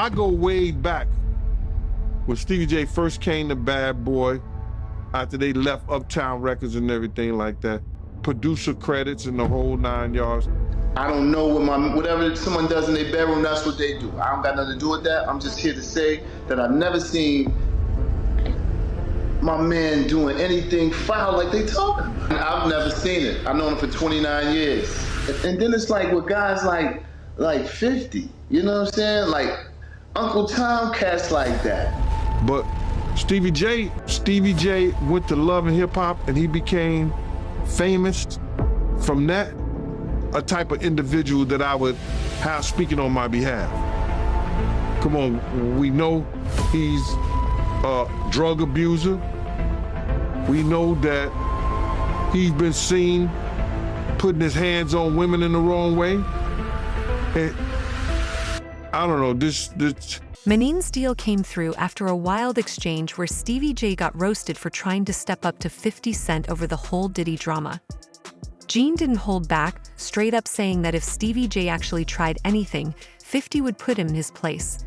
I go way back when Stevie J first came to Bad Boy, after they left Uptown Records and everything like that. Producer credits and the whole 9 yards. I don't know whatever someone does in their bedroom, that's what they do. I don't got nothing to do with that. I'm just here to say that I've never seen my man doing anything foul like they talking about. I've never seen it. I've known him for 29 years. And then it's like with guys like 50, you know what I'm saying? Like Uncle Tom, cats like that. But Stevie J went to Love and Hip Hop and he became famous from that, a type of individual that I would have speaking on my behalf. Come on, we know he's a drug abuser. We know that he's been seen putting his hands on women in the wrong way. And I don't know, this Manine's deal came through after a wild exchange where Stevie J got roasted for trying to step up to 50 Cent over the whole Diddy drama. Gene didn't hold back, straight up saying that if Stevie J actually tried anything, 50 would put him in his place.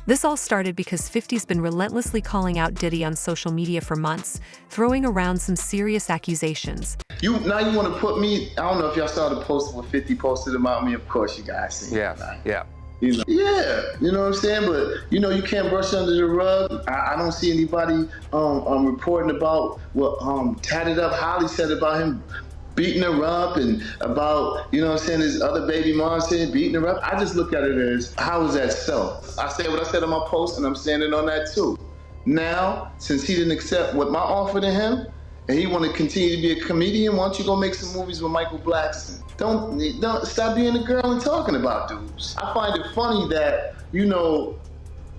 This all started because 50's been relentlessly calling out Diddy on social media for months, throwing around some serious accusations. Now you want to put me, I don't know if y'all saw the post where 50 posted about me, of course you guys seen it. Yeah. You know, yeah, you know what I'm saying? But, you know, you can't brush under the rug. I don't see anybody reporting about what Tatted Up Holly said about him beating her up and about, you know what I'm saying, his other baby mom saying beating her up. I just look at it as, how is that so? I said what I said in my post and I'm standing on that too. Now, since he didn't accept what my offer to him, and he want to continue to be a comedian, why don't you go make some movies with Michael Blackson? Don't stop being a girl and talking about dudes. I find it funny that, you know,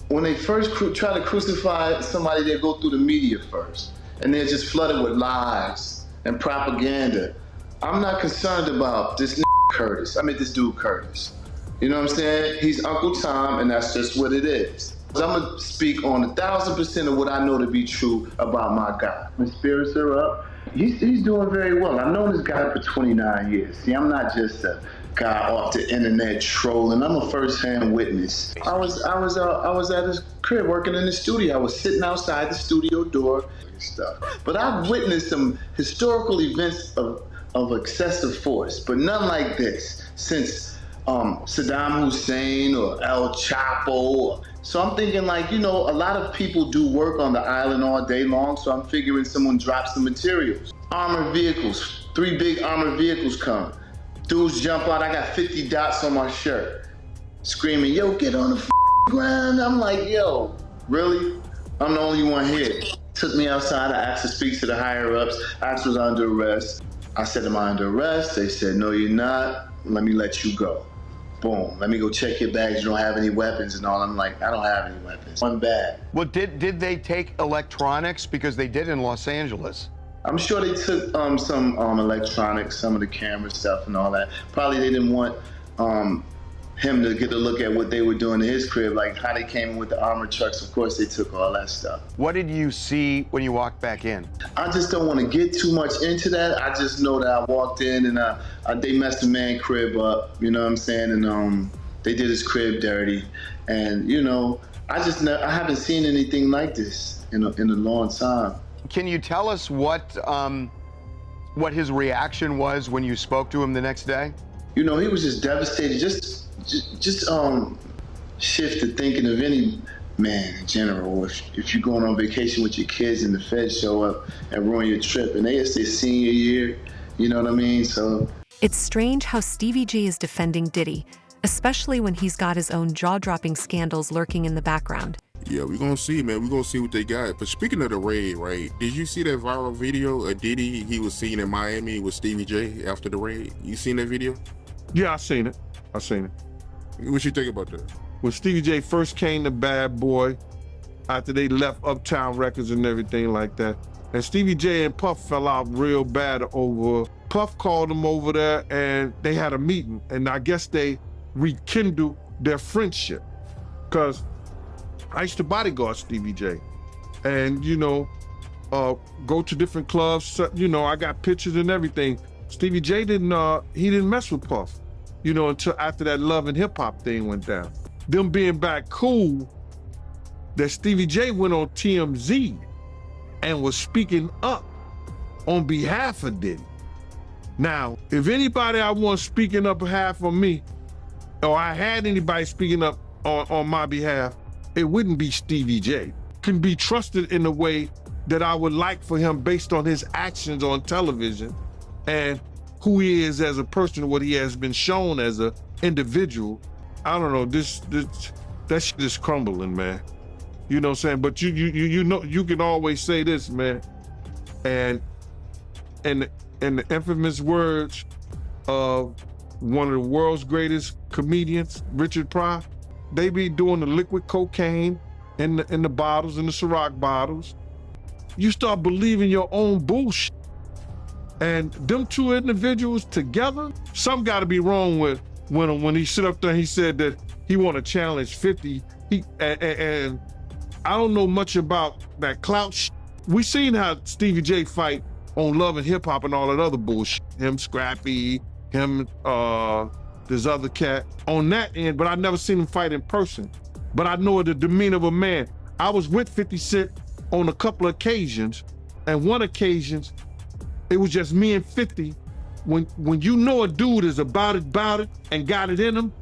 when they first try to crucify somebody, they go through the media first. And they're just flooded with lies and propaganda. I'm not concerned about this Curtis. I mean, this dude Curtis. You know what I'm saying? He's Uncle Tom, and that's just what it is. I'm gonna speak on 1,000% of what I know to be true about my guy. My spirits are up. He's doing very well. I've known this guy for 29 years. See, I'm not just a guy off the internet trolling. I'm a first-hand witness. I was at his crib working in the studio. I was sitting outside the studio door and stuff. But I've witnessed some historical events of excessive force, but none like this since Saddam Hussein or El Chapo. So I'm thinking, like, you know, a lot of people do work on the island all day long, so I'm figuring someone drops some materials. Armored vehicles, 3 big armored vehicles come. Dudes jump out, I got 50 dots on my shirt, screaming, yo, get on the ground. I'm like, yo, really? I'm the only one here. Took me outside, I asked to speak to the higher ups, I asked was under arrest. I said, am I under arrest? They said, no, you're not, let me let you go. Boom, let me go check your bags, you don't have any weapons and all. I'm like, I don't have any weapons, one bag. Well, did they take electronics? Because they did in Los Angeles. I'm sure they took some electronics, some of the camera stuff and all that. Probably they didn't want him to get a look at what they were doing in his crib, like how they came in with the armored trucks. Of course, they took all that stuff. What did you see when you walked back in? I just don't want to get too much into that. I just know that I walked in and they messed the man crib up, you know what I'm saying? And they did his crib dirty. And, you know, I haven't seen anything like this in a long time. Can you tell us what his reaction was when you spoke to him the next day? You know, he was just devastated, just shift to thinking of any man in general. If you're going on vacation with your kids and the feds show up and ruin your trip, and it's their senior year, you know what I mean? So it's strange how Stevie J is defending Diddy, especially when he's got his own jaw-dropping scandals lurking in the background. Yeah, we're gonna see, man. We're gonna see what they got. But speaking of the raid, right? Did you see that viral video of Diddy? He was seen in Miami with Stevie J after the raid. You seen that video? Yeah, I seen it. What you think about that? When Stevie J first came to Bad Boy, after they left Uptown Records and everything like that, and Stevie J and Puff fell out real bad over, Puff called him over there and they had a meeting, and I guess they rekindled their friendship. Cause I used to bodyguard Stevie J and, you know, go to different clubs, you know, I got pictures and everything. Stevie J didn't mess with Puff, you know, until after that Love and Hip Hop thing went down. them being back cool, that Stevie J went on TMZ and was speaking up on behalf of Diddy. Now, if anybody I want speaking up behalf of me, or I had anybody speaking up on my behalf, it wouldn't be Stevie J. Can be trusted in the way that I would like for him based on his actions on television and who he is as a person, what he has been shown as an individual. I don't know, that shit is crumbling, man. You know what I'm saying? But you know, you can always say this, man. And the infamous words of one of the world's greatest comedians, Richard Pryor, they be doing the liquid cocaine in the bottles, in the Ciroc bottles. You start believing your own bullshit. And them two individuals together, something gotta be wrong with when he sit up there and he said that he wanna challenge 50. And I don't know much about that clout shit. We seen how Stevie J fight on Love and Hip Hop and all that other bullshit. Him, Scrappy, him, this other cat on that end, but I never seen him fight in person. But I know the demeanor of a man. I was with 50 Cent on a couple of occasions, and one occasion, it was just me and 50. When you know a dude is about it, and got it in him,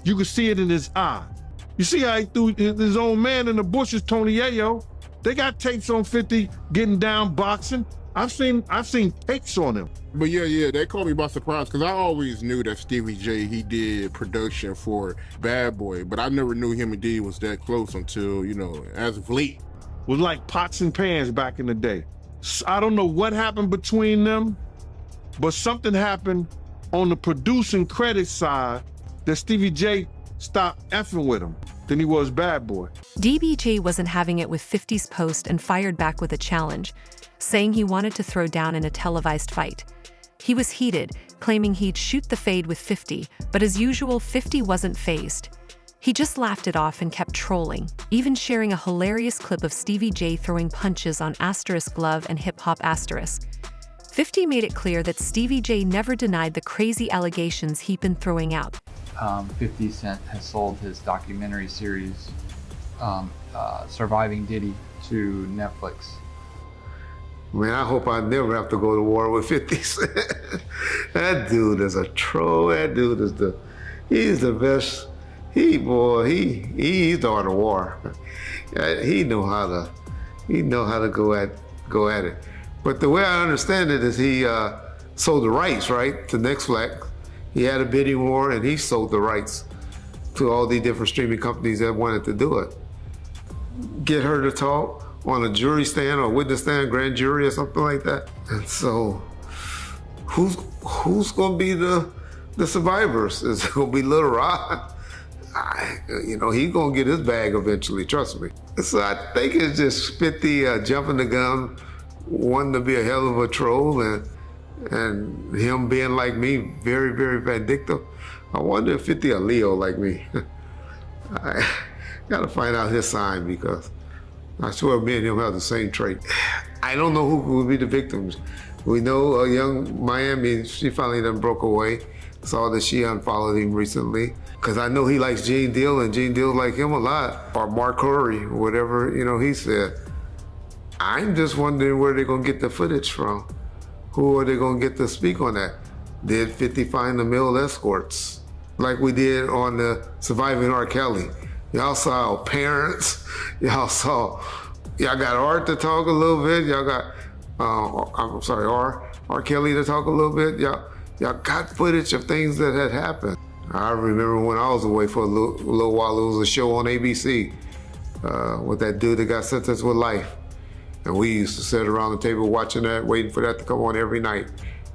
you can see it in his eye. You see how he threw his own man in the bushes, Tony Yayo. They got tapes on 50 getting down boxing. I've seen takes on him. But yeah, that caught me by surprise because I always knew that Stevie J, he did production for Bad Boy, but I never knew him and Diddy was that close until, you know, as of late. Was like pots and pans back in the day. I don't know what happened between them, but something happened on the producing credit side that Stevie J stopped effing with him than he was Bad Boy. DBJ wasn't having it with 50's post and fired back with a challenge, saying he wanted to throw down in a televised fight. He was heated, claiming he'd shoot the fade with 50, but as usual, 50 wasn't fazed. He just laughed it off and kept trolling, even sharing a hilarious clip of Stevie J throwing punches on Asterisk Love and Hip Hop Asterisk. 50 made it clear that Stevie J never denied the crazy allegations he'd been throwing out. 50 Cent has sold his documentary series, Surviving Diddy, to Netflix. Man, I hope I never have to go to war with 50 Cent. That dude is a troll. That dude is he's the best. He's the art of war. He know how to go at it. But the way I understand it is he sold the rights, right, to Netflix. He had a bidding war and he sold the rights to all the different streaming companies that wanted to do it. Get her to talk on a jury stand or witness stand, grand jury or something like that. And so who's gonna be the survivors? Is it gonna be Lil Rod? He's gonna get his bag eventually, trust me. So I think it's just 50 jumping the gun, wanting to be a hell of a troll, and him being like me, very, very vindictive. I wonder if 50 a Leo like me. I gotta find out his sign because I swear me and him have the same trait. I don't know who would be the victims. We know a young Miami, she finally done broke away. Saw that she unfollowed him recently. Cause I know he likes Gene Deal and Gene Deal like him a lot. Or Mark Curry, whatever, he said. I'm just wondering where they're gonna get the footage from. Who are they gonna get to speak on that? Did 50 find the male escorts? Like we did on the Surviving R. Kelly. Y'all saw parents, y'all got Art to talk a little bit, y'all got, R. Kelly to talk a little bit, y'all got footage of things that had happened. I remember when I was away for a little while, it was a show on ABC with that dude that got sentenced with life. And we used to sit around the table watching that, waiting for that to come on every night.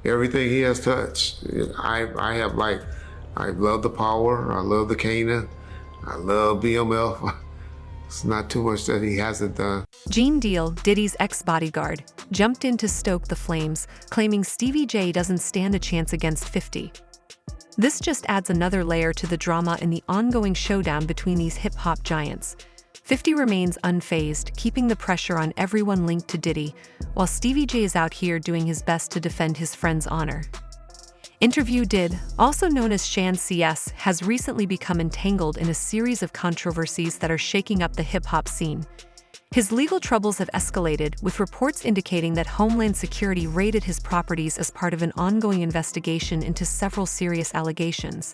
Everything he has touched, I love the Power, I love the Kanan, I love BMF. It's not too much that he hasn't done. Gene Deal, Diddy's ex-bodyguard, jumped in to stoke the flames, claiming Stevie J doesn't stand a chance against 50. This just adds another layer to the drama in the ongoing showdown between these hip-hop giants. 50 remains unfazed, keeping the pressure on everyone linked to Diddy, while Stevie J is out here doing his best to defend his friend's honor. Interview Did, also known as Shan CS, has recently become entangled in a series of controversies that are shaking up the hip-hop scene. His legal troubles have escalated, with reports indicating that Homeland Security raided his properties as part of an ongoing investigation into several serious allegations.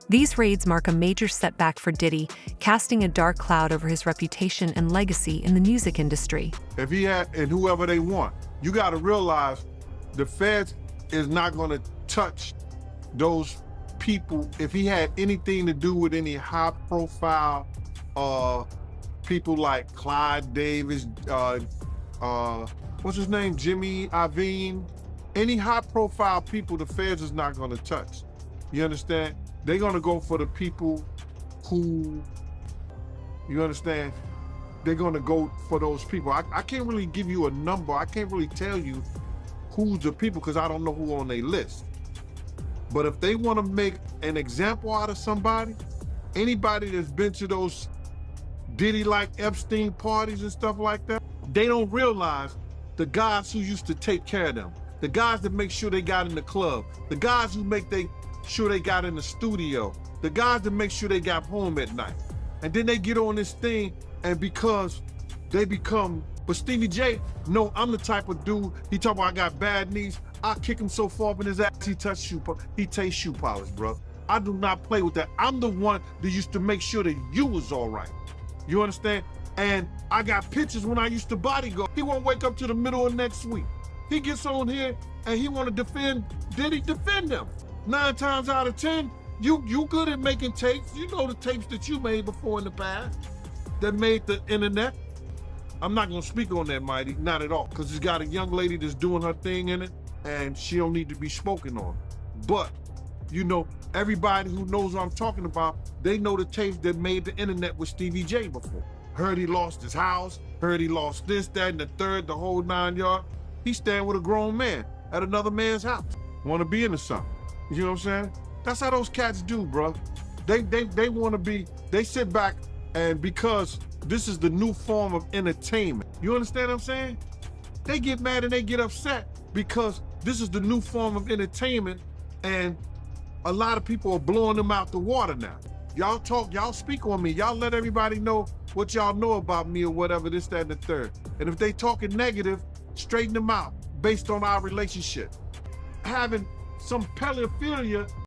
These raids mark a major setback for Diddy, casting a dark cloud over his reputation and legacy in the music industry. If he had, and whoever they want, you got to realize the feds is not going to touch those people if he had anything to do with any high-profile people like Clyde Davis, what's his name, Jimmy Iovine. Any high-profile people, the feds is not going to touch. You understand? They're going to go for the people who, you understand? They're going to go for those people. I can't really give you a number. I can't really tell you who's the people because I don't know who on their list. But if they want to make an example out of somebody, anybody that's been to those Diddy-like Epstein parties and stuff like that, they don't realize the guys who used to take care of them, the guys that make sure they got in the club, the guys who make sure they got in the studio, the guys that make sure they got home at night. And then they get on this thing, and because they become, but Stevie J, no, I'm the type of dude, he talk about I got bad knees, I kick him so far up in his ass, he tastes shoe polish, bro. I do not play with that. I'm the one that used to make sure that you was all right. You understand? And I got pictures when I used to bodyguard. He won't wake up to the middle of next week. He gets on here and he want to defend Diddy, defend them. 9 times out of 10, you good at making tapes. You know the tapes that you made before in the past that made the internet. I'm not gonna speak on that, Mighty, not at all, because it's got a young lady that's doing her thing in it and she don't need to be spoken on. But, you know, everybody who knows what I'm talking about, they know the tapes that made the internet with Stevie J before. Heard he lost his house, heard he lost this, that, and the third, the whole 9 yards. He's staying with a grown man at another man's house. Want to be into something. You know what I'm saying? That's how those cats do, bro. They want to be, they sit back and because this is the new form of entertainment. You understand what I'm saying? They get mad and they get upset because this is the new form of entertainment and a lot of people are blowing them out the water now. Y'all talk, y'all speak on me. Y'all let everybody know what y'all know about me or whatever, this, that, and the third. And if they talking negative, straighten them out based on our relationship. Having some pedophilia